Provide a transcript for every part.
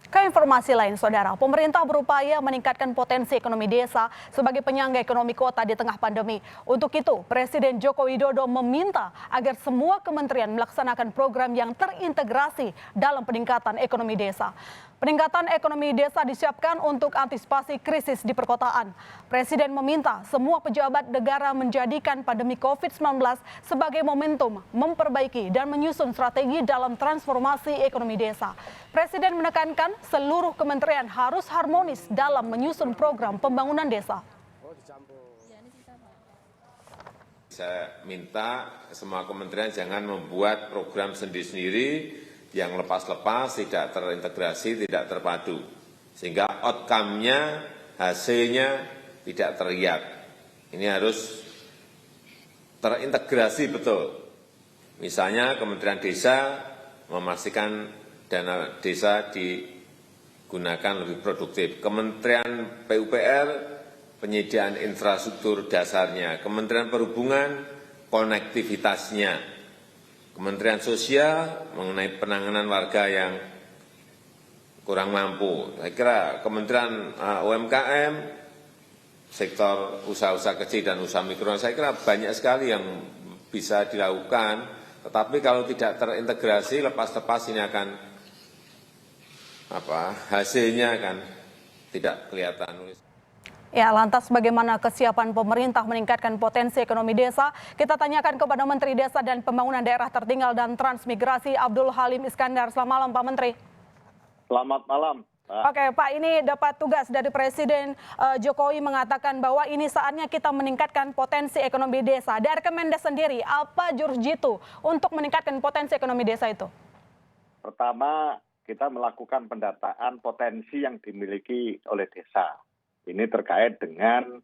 Ke informasi lain, Saudara, pemerintah berupaya meningkatkan potensi ekonomi desa sebagai penyangga ekonomi kota di tengah pandemi. Untuk itu, Presiden Joko Widodo meminta agar semua kementerian melaksanakan program yang terintegrasi dalam peningkatan ekonomi desa. Peningkatan ekonomi desa disiapkan untuk antisipasi krisis di perkotaan. Presiden meminta semua pejabat negara menjadikan pandemi COVID-19 sebagai momentum memperbaiki dan menyusun strategi dalam transformasi ekonomi desa. Presiden menekankan seluruh kementerian harus harmonis dalam menyusun program pembangunan desa. Saya minta semua kementerian jangan membuat program sendiri-sendiri yang lepas-lepas, tidak terintegrasi, tidak terpadu. Sehingga outcome-nya, hasilnya tidak terlihat. Ini harus terintegrasi betul. Misalnya Kementerian Desa memastikan dana desa digunakan lebih produktif. Kementerian PUPR, penyediaan infrastruktur dasarnya. Kementerian Perhubungan, konektivitasnya. Kementerian Sosial mengenai penanganan warga yang kurang mampu. Saya kira Kementerian UMKM, sektor usaha-usaha kecil dan usaha mikro, saya kira banyak sekali yang bisa dilakukan. Tetapi kalau tidak terintegrasi, lepas-lepas ini akan hasilnya akan tidak kelihatan. Ya, lantas bagaimana kesiapan pemerintah meningkatkan potensi ekonomi desa? Kita tanyakan kepada Menteri Desa dan Pembangunan Daerah Tertinggal dan Transmigrasi Abdul Halim Iskandar. Selamat malam, Pak Menteri. Selamat malam, Pak. Oke, Pak, ini dapat tugas dari Presiden Jokowi mengatakan bahwa ini saatnya kita meningkatkan potensi ekonomi desa. Dari Kemendes sendiri, apa jurus jitu untuk meningkatkan potensi ekonomi desa itu? Pertama, kita melakukan pendataan potensi yang dimiliki oleh desa. Ini terkait dengan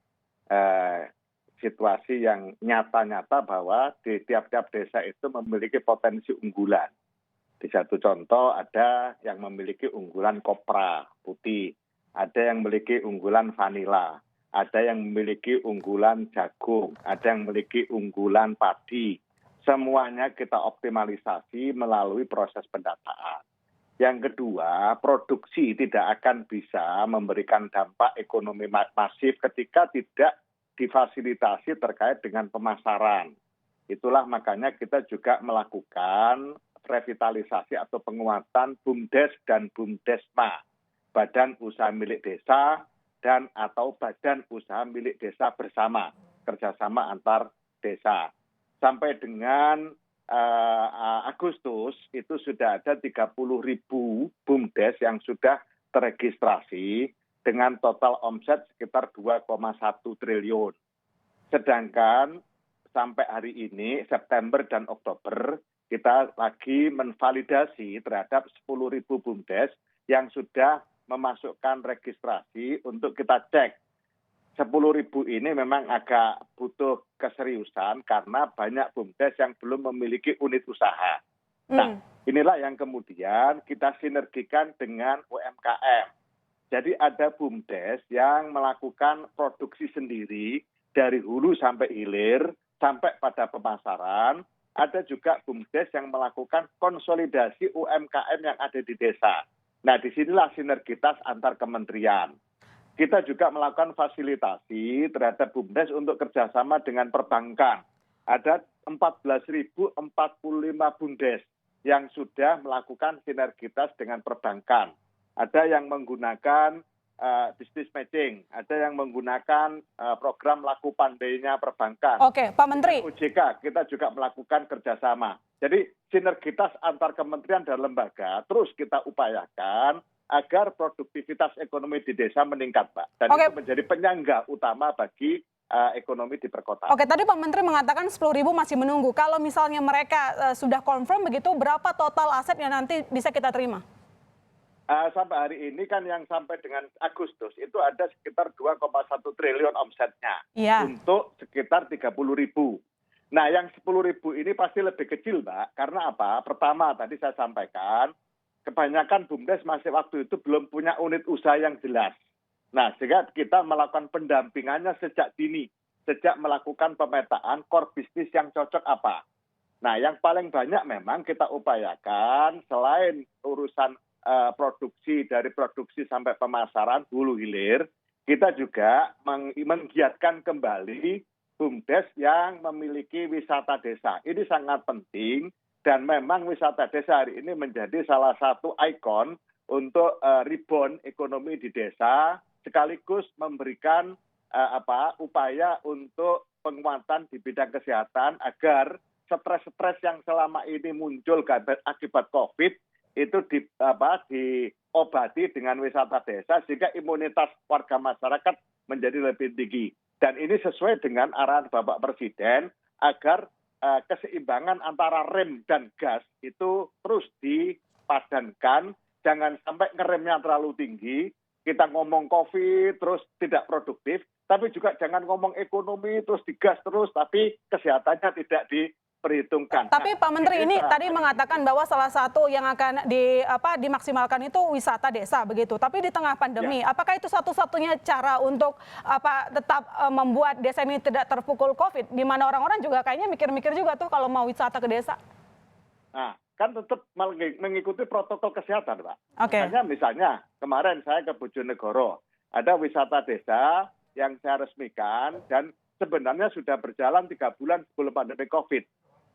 situasi yang nyata-nyata bahwa di tiap-tiap desa itu memiliki potensi unggulan. Di satu contoh ada yang memiliki unggulan kopra putih, ada yang memiliki unggulan vanila, ada yang memiliki unggulan jagung, ada yang memiliki unggulan padi. Semuanya kita optimalisasi melalui proses pendataan. Yang kedua, produksi tidak akan bisa memberikan dampak ekonomi masif ketika tidak difasilitasi terkait dengan pemasaran. Itulah makanya kita juga melakukan revitalisasi atau penguatan BUMDes dan BUMDesma, badan usaha milik desa dan atau badan usaha milik desa bersama, kerjasama antar desa. Sampai dengan Agustus itu sudah ada 30.000 BUMDes yang sudah terregistrasi dengan total omset sekitar 2,1 triliun. Sedangkan sampai hari ini September dan Oktober kita lagi menvalidasi terhadap 10.000 BUMDes yang sudah memasukkan registrasi untuk kita cek. 10.000 ini memang agak butuh keseriusan karena banyak BUMDes yang belum memiliki unit usaha. Nah, inilah yang kemudian kita sinergikan dengan UMKM. Jadi ada BUMDes yang melakukan produksi sendiri dari hulu sampai hilir, sampai pada pemasaran. Ada juga BUMDes yang melakukan konsolidasi UMKM yang ada di desa. Nah, disinilah sinergitas antar kementerian. Kita juga melakukan fasilitasi terhadap BUMDes untuk kerjasama dengan perbankan. Ada 14.045 BUMDes yang sudah melakukan sinergitas dengan perbankan. Ada yang menggunakan business matching, ada yang menggunakan program laku pandainya perbankan. Oke, Pak Menteri. OJK kita juga melakukan kerjasama. Jadi sinergitas antar kementerian dan lembaga terus kita upayakan agar produktivitas ekonomi di desa meningkat, Pak. Dan itu menjadi penyangga utama bagi ekonomi di perkotaan. Oke, tadi Pak Menteri mengatakan 10.000 masih menunggu. Kalau misalnya mereka sudah confirm begitu, berapa total aset yang nanti bisa kita terima? Sampai hari ini kan yang sampai dengan Agustus itu ada sekitar 2,1 triliun omsetnya. Iya. Untuk sekitar 30.000. Nah, yang 10.000 ini pasti lebih kecil, Mbak. Karena apa? Pertama, tadi saya sampaikan, kebanyakan BUMDes masih waktu itu belum punya unit usaha yang jelas. Nah, sehingga kita melakukan pendampingannya sejak dini. Sejak melakukan pemetaan core bisnis yang cocok apa. Nah, yang paling banyak memang kita upayakan selain urusan produksi, dari produksi sampai pemasaran hulu hilir, kita juga menggiatkan kembali BUMDes yang memiliki wisata desa. Ini sangat penting dan memang wisata desa hari ini menjadi salah satu ikon untuk rebound ekonomi di desa, sekaligus memberikan upaya untuk penguatan di bidang kesehatan agar stres-stres yang selama ini muncul akibat COVID itu diobati dengan wisata desa sehingga imunitas warga masyarakat menjadi lebih tinggi. Dan ini sesuai dengan arahan Bapak Presiden agar keseimbangan antara rem dan gas itu terus dipadankan, jangan sampai ngeremnya terlalu tinggi, kita ngomong COVID terus tidak produktif, tapi juga jangan ngomong ekonomi terus digas terus, tapi kesehatannya tidak diperhitungkan. Tapi Pak Menteri ini tadi mengatakan bahwa salah satu yang akan dimaksimalkan itu wisata desa begitu. Tapi di tengah pandemi, apakah itu satu-satunya cara untuk tetap membuat desa ini tidak terpukul COVID? Di mana orang-orang juga kayaknya mikir-mikir juga tuh kalau mau wisata ke desa. Nah, kan tetap mengikuti protokol kesehatan, Pak. Oke. Misalnya kemarin saya ke Bojonegoro, ada wisata desa yang saya resmikan dan sebenarnya sudah berjalan 3 bulan sebelum pandemi COVID.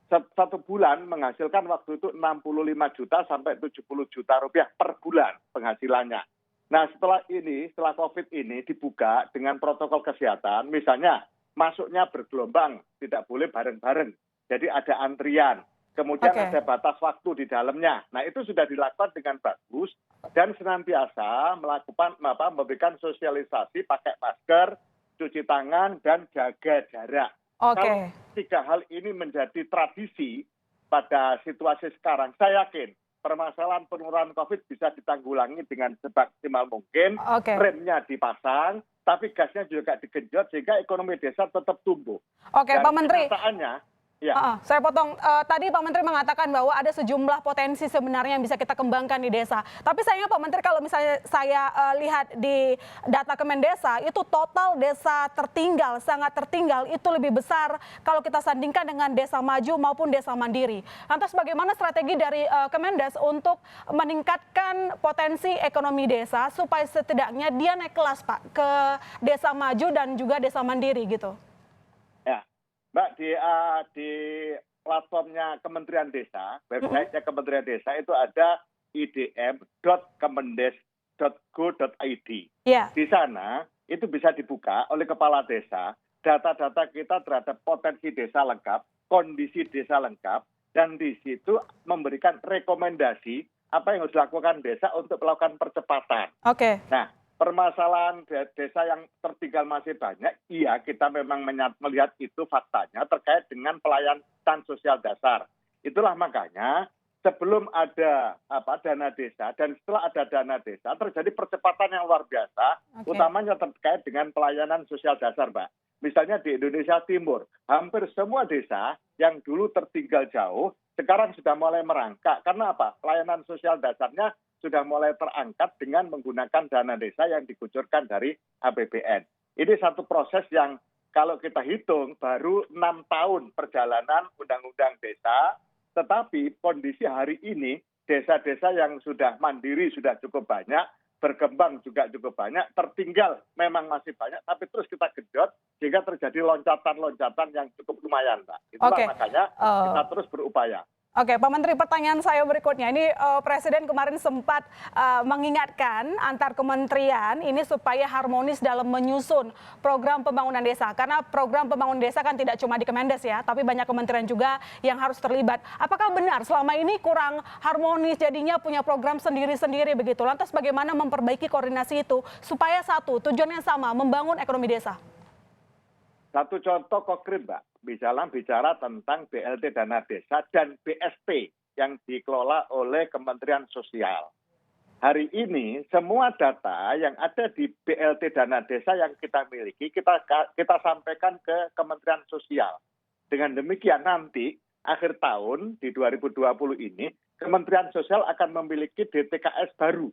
1 bulan menghasilkan waktu itu 65 juta sampai 70 juta rupiah per bulan penghasilannya. Nah setelah COVID ini dibuka dengan protokol kesehatan, misalnya masuknya bergelombang, tidak boleh bareng-bareng. Jadi ada antrian. Kemudian ada batas waktu di dalamnya. Nah itu sudah dilakukan dengan bagus dan senantiasa memberikan sosialisasi, pakai masker, cuci tangan, dan jaga jarak. Kalau 3 hal ini menjadi tradisi pada situasi sekarang, saya yakin permasalahan penurunan COVID bisa ditanggulangi dengan semaksimal mungkin, remnya dipasang, tapi gasnya juga digenjot sehingga ekonomi desa tetap tumbuh. Oke, Pak Menteri. Ya. Saya potong. Tadi Pak Menteri mengatakan bahwa ada sejumlah potensi sebenarnya yang bisa kita kembangkan di desa. Tapi sayangnya Pak Menteri kalau misalnya saya lihat di data Kemendesa, itu total desa tertinggal, sangat tertinggal, itu lebih besar kalau kita sandingkan dengan desa maju maupun desa mandiri. Lantas bagaimana strategi dari Kemendes untuk meningkatkan potensi ekonomi desa supaya setidaknya dia naik kelas Pak ke desa maju dan juga desa mandiri gitu? Ya. Mbak, di platformnya Kementerian Desa, website-nya Kementerian Desa itu ada idm.kemendes.go.id. Di sana itu bisa dibuka oleh kepala desa, data-data kita terhadap potensi desa lengkap, kondisi desa lengkap, dan di situ memberikan rekomendasi apa yang harus dilakukan desa untuk melakukan percepatan. Nah, permasalahan desa yang tertinggal masih banyak, iya kita memang melihat itu faktanya terkait dengan pelayanan sosial dasar. Itulah makanya sebelum ada dana desa dan setelah ada dana desa terjadi percepatan yang luar biasa, utamanya terkait dengan pelayanan sosial dasar, Mbak. Misalnya di Indonesia Timur, hampir semua desa yang dulu tertinggal jauh, sekarang sudah mulai merangkak. Karena apa? Pelayanan sosial dasarnya sudah mulai terangkat dengan menggunakan dana desa yang dikucurkan dari APBN. Ini satu proses yang kalau kita hitung baru 6 tahun perjalanan Undang-Undang Desa, tetapi kondisi hari ini desa-desa yang sudah mandiri sudah cukup banyak, berkembang juga cukup banyak, tertinggal memang masih banyak, tapi terus kita genjot sehingga terjadi loncatan-loncatan yang cukup lumayan, Pak. Itulah makanya kita terus berupaya. Oke, Pak Menteri, pertanyaan saya berikutnya. Ini Presiden kemarin sempat mengingatkan antar kementerian ini supaya harmonis dalam menyusun program pembangunan desa. Karena program pembangunan desa kan tidak cuma di Kemendes ya, tapi banyak kementerian juga yang harus terlibat. Apakah benar selama ini kurang harmonis jadinya punya program sendiri-sendiri begitu? Lantas bagaimana memperbaiki koordinasi itu supaya satu, tujuannya sama, membangun ekonomi desa? Satu contoh konkret, Mbak. Bicara tentang BLT Dana Desa dan BSP yang dikelola oleh Kementerian Sosial. Hari ini semua data yang ada di BLT Dana Desa yang kita miliki kita sampaikan ke Kementerian Sosial. Dengan demikian nanti akhir tahun di 2020 ini Kementerian Sosial akan memiliki DTKS baru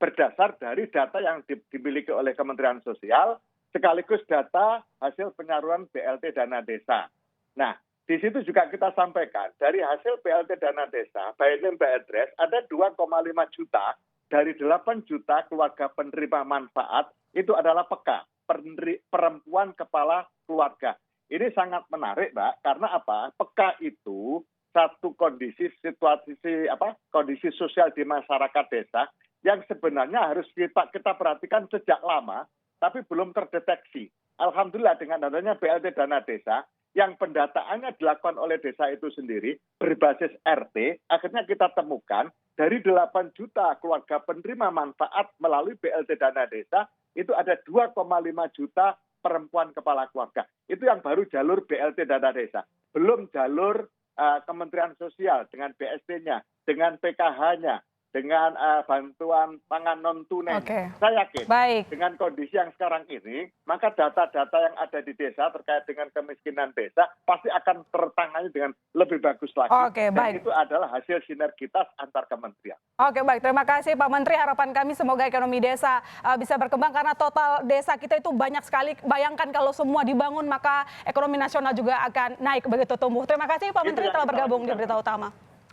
berdasar dari data yang dimiliki oleh Kementerian Sosial sekaligus data hasil penyaluran BLT Dana Desa. Nah, di situ juga kita sampaikan, dari hasil BLT Dana Desa, by name by address, ada 2,5 juta dari 8 juta keluarga penerima manfaat, itu adalah PK, perempuan kepala keluarga. Ini sangat menarik, Mbak, karena apa? PK itu satu kondisi kondisi sosial di masyarakat desa yang sebenarnya harus kita perhatikan sejak lama, tapi belum terdeteksi. Alhamdulillah dengan adanya BLT Dana Desa, yang pendataannya dilakukan oleh desa itu sendiri berbasis RT, akhirnya kita temukan dari 8 juta keluarga penerima manfaat melalui BLT Dana Desa, itu ada 2,5 juta perempuan kepala keluarga. Itu yang baru jalur BLT Dana Desa. Belum jalur Kementerian Sosial dengan BST-nya, dengan PKH-nya, dengan bantuan pangan non-tunai. Saya yakin dengan kondisi yang sekarang ini, maka data-data yang ada di desa terkait dengan kemiskinan desa pasti akan tertangani dengan lebih bagus lagi. Dan itu adalah hasil sinergitas antar kementerian. Oke, baik. Terima kasih Pak Menteri. Harapan kami semoga ekonomi desa bisa berkembang karena total desa kita itu banyak sekali. Bayangkan kalau semua dibangun maka ekonomi nasional juga akan naik begitu tumbuh. Terima kasih Pak Menteri telah bergabung di Berita Utama.